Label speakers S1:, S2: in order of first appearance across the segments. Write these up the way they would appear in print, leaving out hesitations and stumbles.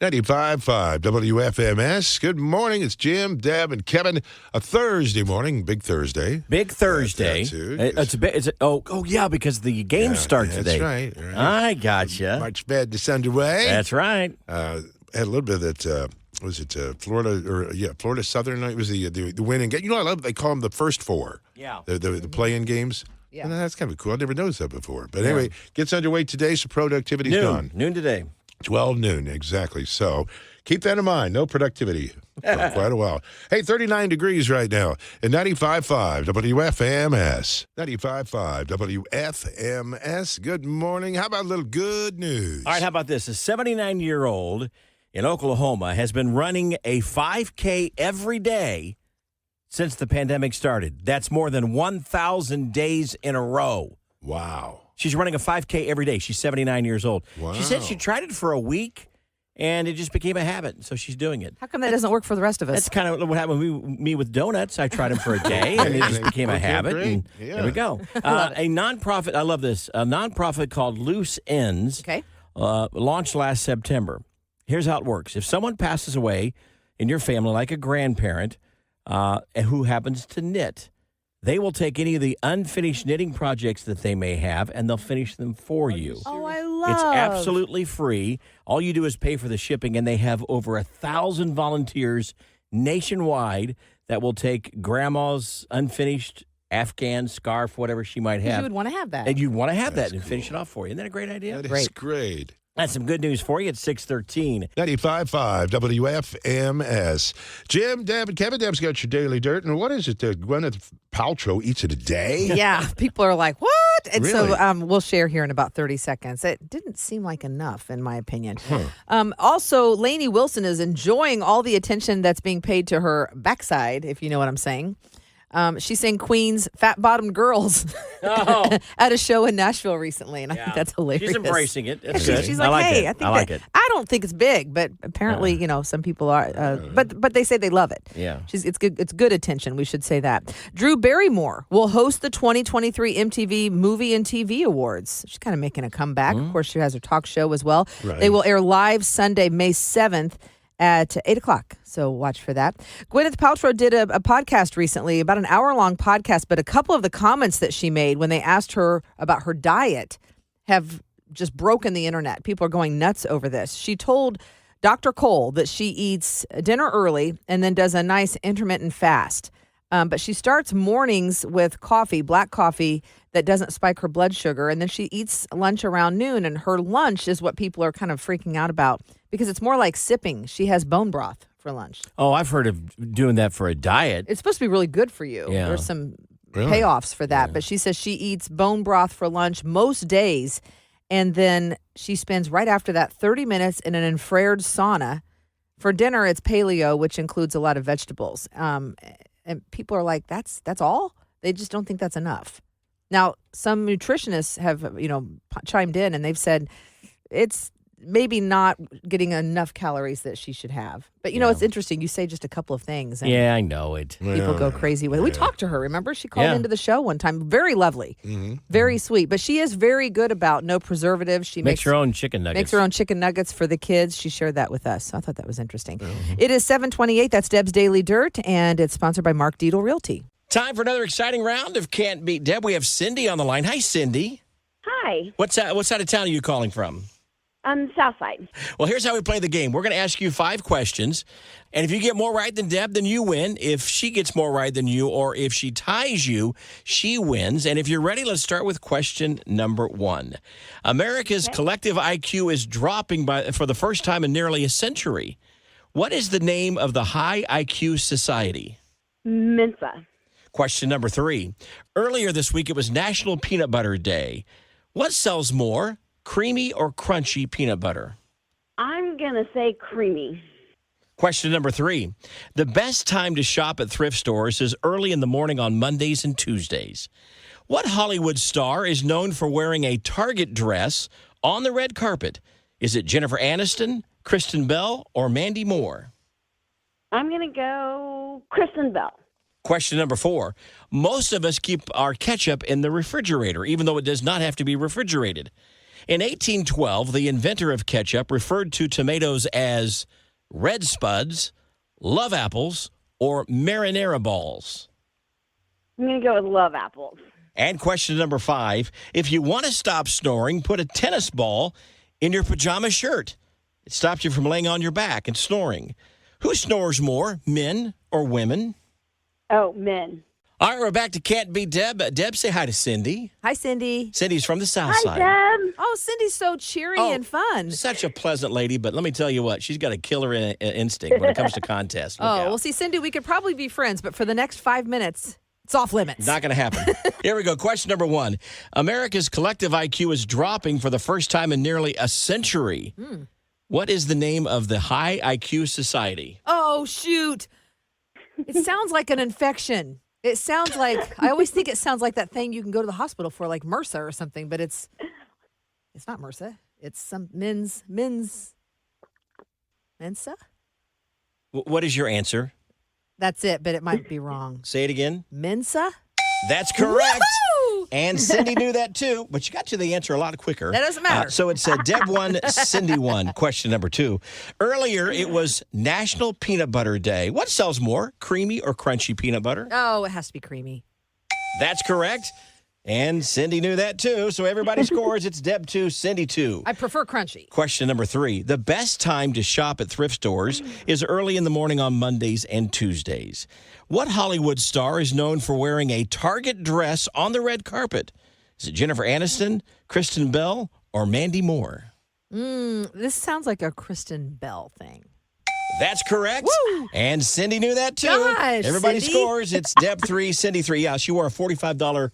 S1: 95.5 WFMS. Good morning. It's Jim, Deb, and Kevin. A Thursday morning, big Thursday.
S2: Big Thursday. Yeah, because the games start today.
S1: That's right.
S2: I gotcha.
S1: March Madness underway.
S2: That's right.
S1: Had a little bit of that. Was it Florida Florida Southern? It was the winning game. You know, I love they call them the first four.
S2: Yeah.
S1: The play-in games.
S3: Yeah.
S1: And that's kind of cool. I never noticed that before. But anyway, gets underway today, so productivity's done.
S2: Noon today.
S1: 12 noon, exactly. So keep that in mind. No productivity for quite a while. Hey, 39 degrees right now at 95.5 WFMS. 95.5 WFMS. Good morning. How about a little good news?
S2: All right, how about this? A 79-year-old in Oklahoma has been running a 5K every day since the pandemic started. That's more than 1,000 days in a row.
S1: Wow.
S2: She's running a 5K every day. She's 79 years old.
S1: Wow.
S2: She said she tried it for a week, and it just became a habit, so she's doing it.
S3: How come that doesn't work for the rest of us?
S2: That's kind of what happened with me with donuts. I tried them for a day, and it just became a habit, and there we go. A nonprofit, I love this, a nonprofit called Loose Ends launched last September. Here's how it works. If someone passes away in your family, like a grandparent who happens to knit, they will take any of the unfinished knitting projects that they may have, and they'll finish them for you.
S3: Oh, I love.
S2: It's absolutely free. All you do is pay for the shipping, and they have over 1,000 volunteers nationwide that will take grandma's unfinished Afghan scarf, whatever she might have.
S3: You would want to have that.
S2: And you'd want to have
S1: That's
S2: that and
S1: cool.
S2: finish it off for you. Isn't that a great idea?
S1: That is great.
S2: That's some good news for you at 6:13.
S1: 95.5 WFMS. Jim, Deb, and Kevin. Deb's got your daily dirt. And what is it that Gwyneth Paltrow eats it a day?
S3: Yeah, people are like, what? And
S1: Really?
S3: so we'll share here in about 30 seconds. It didn't seem like enough, in my opinion. Also, Lainey Wilson is enjoying all the attention that's being paid to her backside, if you know what I'm saying. She sang Queen's Fat Bottomed Girls at a show in Nashville recently, and I think that's hilarious.
S2: She's embracing it. That's
S3: She's
S2: good.
S3: like,
S2: I like
S3: hey,
S2: it.
S3: I think I don't think it's big, but apparently, some people are. But they say they love it.
S2: Yeah.
S3: It's good. It's good attention. We should say that. Drew Barrymore will host the 2023 MTV Movie and TV Awards. She's kind of making a comeback. Of course, she has her talk show as well.
S1: Right.
S3: They will air live Sunday, May 7th. At 8 o'clock. So watch for that. Gwyneth Paltrow did a podcast recently, about an hour-long podcast, but a couple of the comments that she made when they asked her about her diet have just broken the internet. People are going nuts over this. She told Dr. Cole that she eats dinner early and then does a nice intermittent fast. But she starts mornings with coffee, black coffee, that doesn't spike her blood sugar. And then she eats lunch around noon. And her lunch is what people are kind of freaking out about because it's more like sipping. She has bone broth for lunch.
S2: Oh, I've heard of doing that for a diet.
S3: It's supposed to be really good for you.
S2: Yeah.
S3: There's some
S1: Really?
S3: payoffs for that. But she says she eats bone broth for lunch most days. And then she spends right after that 30 minutes in an infrared sauna. For dinner, it's paleo, which includes a lot of vegetables. And people are like, that's all? They just don't think that's enough. Now, some nutritionists have, chimed in and they've said it's maybe not getting enough calories that she should have. But, it's interesting. You say just a couple of things. And
S2: Yeah, I know it.
S3: people go crazy with it. We talked to her, remember? She called into the show one time. Very lovely.
S1: Mm-hmm.
S3: Very sweet. But she is very good about no preservatives. She
S2: Makes her own chicken nuggets.
S3: Makes her own chicken nuggets for the kids. She shared that with us. So I thought that was interesting. It is 7:28. That's Deb's Daily Dirt, and it's sponsored by Mark Dietl Realty.
S2: Time for another exciting round of Can't Beat Deb. We have Cindy on the line. Hi, Cindy.
S4: Hi,
S2: What side of town are you calling from?
S4: Southside.
S2: Well, here's how we play the game. We're going to ask you 5 questions, and if you get more right than Deb, then you win. If she gets more right than you, or if she ties you, she wins. And if you're ready, let's start with question number 1. America's collective IQ is dropping for the first time in nearly a century. What is the name of the high IQ society?
S4: Mensa.
S2: Question number 3. Earlier this week, it was National Peanut Butter Day. What sells more, creamy or crunchy peanut butter?
S4: I'm going to say creamy.
S2: Question number 3. The best time to shop at thrift stores is early in the morning on Mondays and Tuesdays. What Hollywood star is known for wearing a Target dress on the red carpet? Is it Jennifer Aniston, Kristen Bell, or Mandy Moore?
S4: I'm going to go Kristen Bell.
S2: Question number 4. Most of us keep our ketchup in the refrigerator, even though it does not have to be refrigerated. In 1812, the inventor of ketchup referred to tomatoes as red spuds, love apples, or marinara balls.
S4: I'm going to go with love apples.
S2: And question number 5. If you want to stop snoring, put a tennis ball in your pajama shirt. It stops you from laying on your back and snoring. Who snores more, men or women?
S4: Oh, men.
S2: All right, we're back to Can't Beat Deb. Deb, say hi to Cindy.
S3: Hi, Cindy.
S2: Cindy's from the South
S4: Hi,
S2: Side.
S4: Deb.
S3: Oh, Cindy's so cheery
S2: Oh,
S3: and fun.
S2: Such a pleasant lady, but let me tell you what, she's got a killer instinct when it comes to contests. Look out.
S3: Well, see, Cindy, we could probably be friends, but for the next 5 minutes, it's off limits.
S2: Not going to happen. Here we go. Question number 1. America's collective IQ is dropping for the first time in nearly a century. What is the name of the high IQ society?
S3: Oh, shoot. It sounds like an infection. It sounds like, I always think it sounds like that thing you can go to the hospital for, like MRSA or something, but it's not MRSA. It's some men's, Mensa?
S2: What is your answer?
S3: That's it, but it might be wrong.
S2: Say it again.
S3: Mensa?
S2: That's correct.
S3: Woohoo!
S2: And Cindy knew that too, but you got to the answer a lot quicker.
S3: That doesn't matter.
S2: So it's Deb 1, Cindy 1. Question number 2. Earlier, it was National Peanut Butter Day. What sells more, creamy or crunchy peanut butter?
S3: Oh, it has to be creamy.
S2: That's correct. And Cindy knew that too. So everybody scores. It's Deb 2, Cindy 2.
S3: I prefer crunchy.
S2: Question number 3. The best time to shop at thrift stores is early in the morning on Mondays and Tuesdays. What Hollywood star is known for wearing a Target dress on the red carpet? Is it Jennifer Aniston, Kristen Bell, or Mandy Moore?
S3: This sounds like a Kristen Bell thing.
S2: That's correct.
S3: Woo!
S2: And Cindy knew that too.
S3: Gosh,
S2: Everybody
S3: Cindy.
S2: scores. It's Deb 3, Cindy 3. Yeah, she wore a $45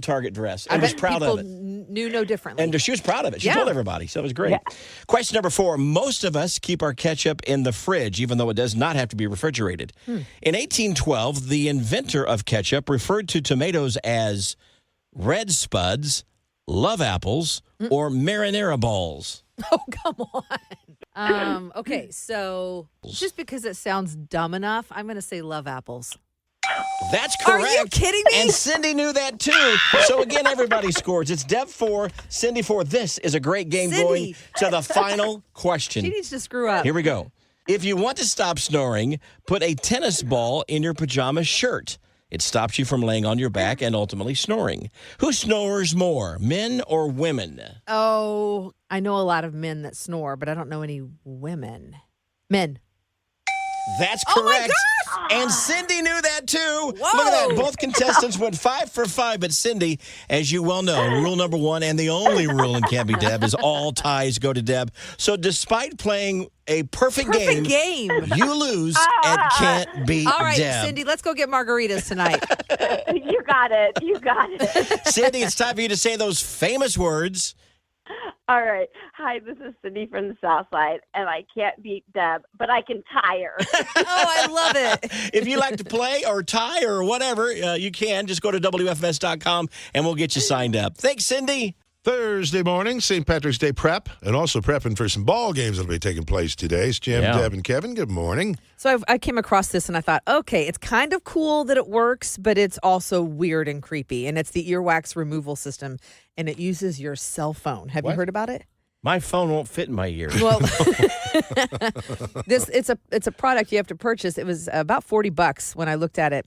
S2: Target dress and was proud of it.
S3: Knew no differently.
S2: And she was proud of it. She
S3: Yeah.
S2: told everybody. So it was great. Yeah. Question number 4. Most of us keep our ketchup in the fridge, even though it does not have to be refrigerated. In 1812, the inventor of ketchup referred to tomatoes as red spuds, love apples, or marinara balls.
S3: Oh, come on. Okay, so just because it sounds dumb enough, I'm going to say love apples.
S2: That's correct.
S3: Are you kidding me?
S2: And Cindy knew that too. So again, everybody scores. It's Deb 4, Cindy 4. This is a great game
S3: Cindy.
S2: going to the final question.
S3: She needs to screw up.
S2: Here we go. If you want to stop snoring, put a tennis ball in your pajama shirt. It stops you from laying on your back and ultimately snoring. Who snores more, men or women?
S3: Oh, I know a lot of men that snore, but I don't know any women. Men.
S2: That's
S3: Oh my
S2: correct.
S3: gosh!
S2: And Cindy knew that too.
S3: Whoa!
S2: Look at that. Both contestants went 5 for 5. But Cindy, as you well know, rule number 1 and the only rule in Can't Be Deb is all ties go to Deb. So despite playing a perfect game, you lose at Can't Be
S3: All right,
S2: Deb.
S3: Cindy, let's go get margaritas tonight.
S4: You got it. You got it.
S2: Cindy, it's time for you to say those famous words.
S4: All right. Hi, this is Cindy from the South Side, and I can't beat Deb, but I can tie her.
S3: Oh, I love it.
S2: If you like to play or tie or whatever, you can. Just go to WFS.com and we'll get you signed up. Thanks, Cindy.
S1: Thursday morning, St. Patrick's Day prep, and also prepping for some ball games that'll be taking place today. It's Jim,
S2: Yeah.
S1: Deb, and Kevin. Good morning.
S3: So I came across this and I thought, okay, it's kind of cool that it works, but it's also weird and creepy. And it's the earwax removal system, and it uses your cell phone. Have you
S1: What?
S3: heard about it?
S2: My phone won't fit in my ear.
S3: Well, it's a product you have to purchase. It was about $40 when I looked at it,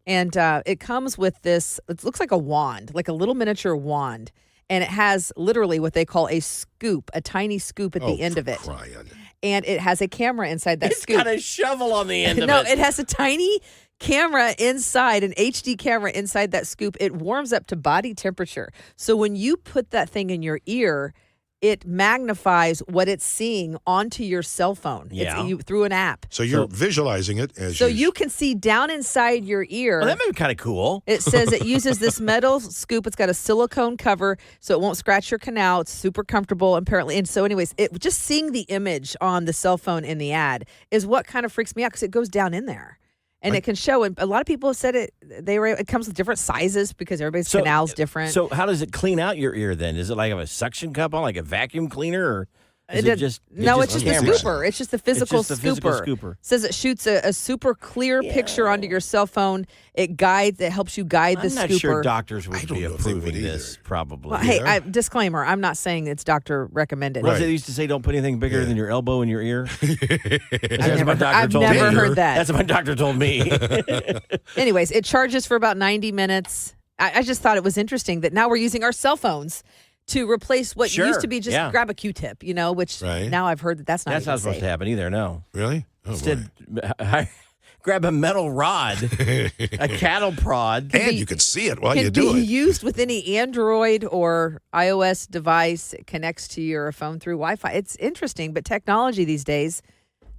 S3: and it comes with this. It looks like a wand, like a little miniature wand, and it has literally what they call a scoop, a tiny scoop at the end of it,
S1: Crying.
S3: and it has a camera inside that
S2: It's
S3: scoop.
S2: got a shovel on the end of
S3: No,
S2: it.
S3: it has a tiny camera inside, an HD camera inside that scoop. It warms up to body temperature. So when you put that thing in your ear, it magnifies what it's seeing onto your cell phone.
S2: Yeah.
S3: Through an app.
S1: So you're visualizing it as
S3: So you can see down inside your ear.
S2: Well, that may be kind of cool.
S3: It says it uses this metal scoop. It's got a silicone cover, so it won't scratch your canal. It's super comfortable, apparently. And so, anyways, just seeing the image on the cell phone in the ad is what kind of freaks me out because it goes down in there. And it can show, and a lot of people have said it comes with different sizes because everybody's canal's different.
S2: So how does it clean out your ear then? Is it like a suction cup on, like a vacuum cleaner? Or Is it just
S3: no, it's just the
S2: camera?
S3: scooper. It's just the physical
S2: It's just the physical
S3: scooper.
S2: scooper.
S3: Says it shoots a super clear picture onto your cell phone. It helps you guide the
S2: I'm not
S3: scooper.
S2: sure doctors would
S1: don't
S2: be
S1: know if they would
S2: approving
S1: either.
S2: this, probably.
S3: Well, hey, disclaimer, I'm not saying it's doctor recommended.
S2: What they used to say, don't put anything bigger than your elbow in your ear?
S3: I've never heard that.
S2: That's what my doctor told me.
S3: Anyways, it charges for about 90 minutes. I just thought it was interesting that now we're using our cell phones to replace what used to be just grab a Q-tip, which now I've heard that's not
S2: That's not supposed to happen either, no.
S1: Really? Oh,
S2: Instead, grab a metal rod, a cattle prod.
S1: And you can see it while you
S3: Can
S1: do
S3: be
S1: it.
S3: used with any Android or iOS device. It connects to your phone through Wi-Fi. It's interesting, but technology these days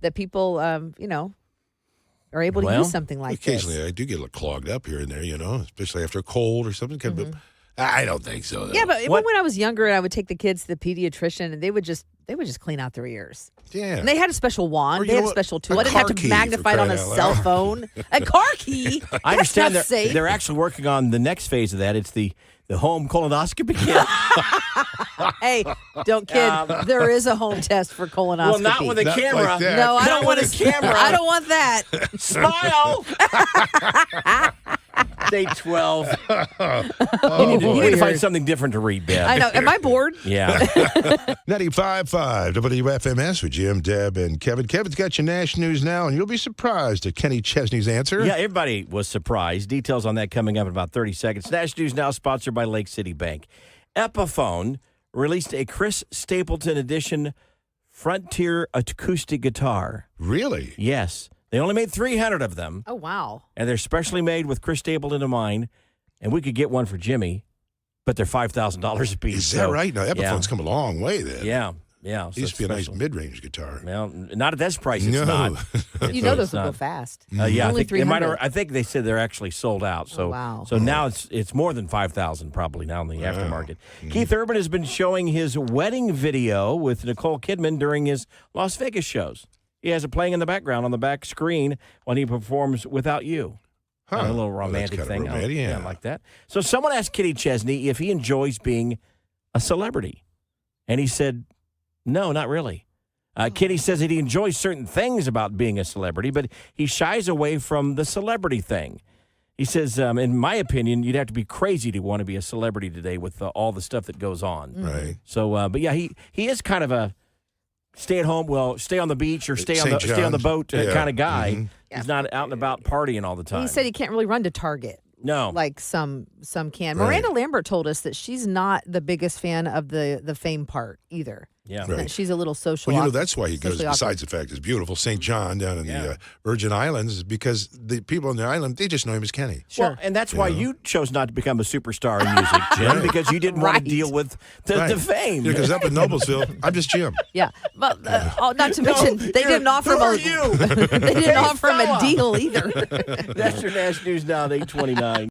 S3: that people, are able to use something like
S1: Occasionally,
S3: this.
S1: I do get a little clogged up here and there, especially after a cold or something. I don't think so, though.
S3: Yeah, but even when I was younger, I would take the kids to the pediatrician, and they would just clean out their ears.
S1: Yeah.
S3: And they had a special wand. They had a special tool.
S1: A
S3: I didn't have
S1: car
S3: to
S1: key,
S3: magnify it
S1: for
S3: on a
S1: crying out
S3: cell
S1: loud.
S3: phone. A car key.
S2: I understand
S3: That's not safe.
S2: they're actually working on the next phase of that. It's the home colonoscopy kit.
S3: Hey, don't kid. There is a home test for colonoscopy.
S2: Well, not with a
S1: Not
S2: camera.
S1: like that.
S3: No, I don't want
S2: a camera.
S3: I don't want that.
S2: Smile. Day 12. You need to find something different to read, Deb.
S3: I know. Am I bored?
S2: Yeah.
S1: 95.5 WFMS with Jim, Deb, and Kevin. Kevin's got your Nash News now, and you'll be surprised at Kenny Chesney's answer.
S2: Yeah, everybody was surprised. Details on that coming up in about 30 seconds. Nash News now sponsored by Lake City Bank. Epiphone released a Chris Stapleton edition Frontier acoustic guitar.
S1: Really?
S2: Yes. They only made 300 of them,
S3: Oh, wow.
S2: and they're specially made with Chris Stapleton in mind, and we could get one for Jimmy, but they're $5,000 a piece.
S1: Is that right? Now, Epiphone's come a long way then.
S2: Yeah. Yeah.
S1: It used to be a nice mid-range guitar.
S2: Well, not at this price. It's
S1: No.
S2: not.
S3: Those will go fast.
S2: Yeah,
S3: Only
S2: I think,
S3: 300.
S2: I think they said they're actually sold out. So,
S3: wow.
S2: So now it's more than 5,000 probably now in the aftermarket. Keith Urban has been showing his wedding video with Nicole Kidman during his Las Vegas shows. He has it playing in the background on the back screen when he performs Without You.
S1: Huh.
S2: A little
S1: Well, that's
S2: romantic
S1: kinda
S2: thing.
S1: romantic, yeah.
S2: I like that. So someone asked Kenny Chesney if he enjoys being a celebrity. And he said, no, not really. Kenny says that he enjoys certain things about being a celebrity, but he shies away from the celebrity thing. He says, in my opinion, you'd have to be crazy to want to be a celebrity today with all the stuff that goes on.
S1: Right.
S2: So, but yeah, he is kind of a stay at home, stay on the beach or stay on the boat kind of guy.
S1: Mm-hmm.
S2: He's not out and about partying all the time.
S3: He said he can't really run to Target.
S2: No.
S3: Like some can.
S1: Right.
S3: Miranda Lambert told us that she's not the biggest fan of the fame part either.
S2: Yeah.
S1: Right.
S3: That she's a little social.
S1: Well, that's why he goes,
S3: socially
S1: besides the fact it's beautiful, St. John down in the Virgin Islands, is because the people on the island, they just know him as Kenny.
S3: Sure.
S2: Well, and that's why you chose not to become a superstar in music, Jim, because you didn't want to deal with the fame.
S1: Because up in Noblesville, I'm just Jim.
S3: Yeah, but not to mention they didn't offer him
S2: you?
S3: they didn't offer him a deal either.
S2: That's your Nash News now at 8:29.